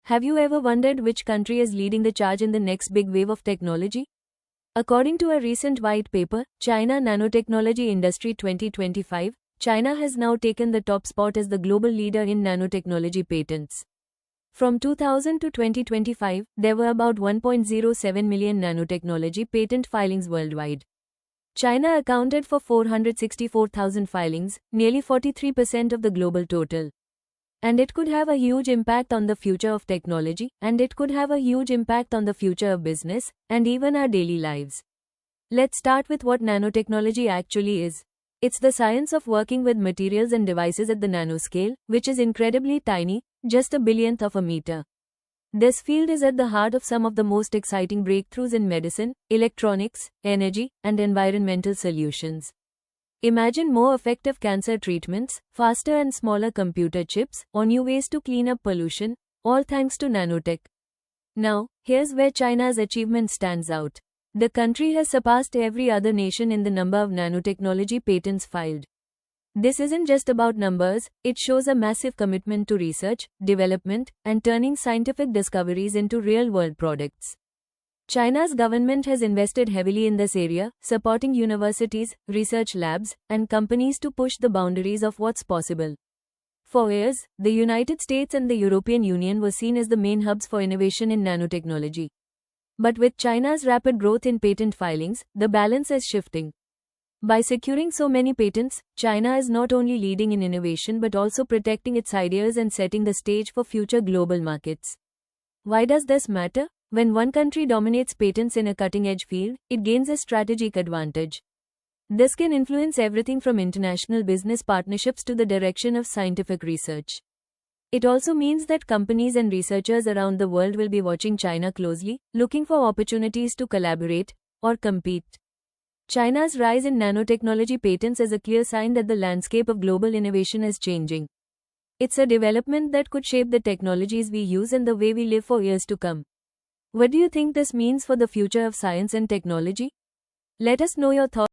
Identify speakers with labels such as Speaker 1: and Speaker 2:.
Speaker 1: Have you ever wondered which country is leading the charge in the next big wave of technology? According to a recent white paper, China Nanotechnology Industry 2025, China has now taken the top spot as the global leader in nanotechnology patents. From 2000 to 2025, there were about 1.07 million nanotechnology patent filings worldwide. China accounted for 464,000 filings, nearly 43% of the global total. And it could have a huge impact on the future of technology, and it could have a huge impact on the future of business, and even our daily lives. Let's start with what nanotechnology actually is. It's the science of working with materials and devices at the nanoscale, which is incredibly tiny, just a billionth of a meter. This field is at the heart of some of the most exciting breakthroughs in medicine, electronics, energy, and environmental solutions. Imagine more effective cancer treatments, faster and smaller computer chips, or new ways to clean up pollution, all thanks to nanotech. Now, here's where China's achievement stands out. The country has surpassed every other nation in the number of nanotechnology patents filed. This isn't just about numbers, it shows a massive commitment to research, development, and turning scientific discoveries into real-world products. China's government has invested heavily in this area, supporting universities, research labs, and companies to push the boundaries of what's possible. For years, the United States and the European Union were seen as the main hubs for innovation in nanotechnology. But with China's rapid growth in patent filings, the balance is shifting. By securing so many patents, China is not only leading in innovation but also protecting its ideas and setting the stage for future global markets. Why does this matter? When one country dominates patents in a cutting-edge field, it gains a strategic advantage. This can influence everything from international business partnerships to the direction of scientific research. It also means that companies and researchers around the world will be watching China closely, looking for opportunities to collaborate or compete. China's rise in nanotechnology patents is a clear sign that the landscape of global innovation is changing. It's a development that could shape the technologies we use and the way we live for years to come. What do you think this means for the future of science and technology? Let us know your thoughts.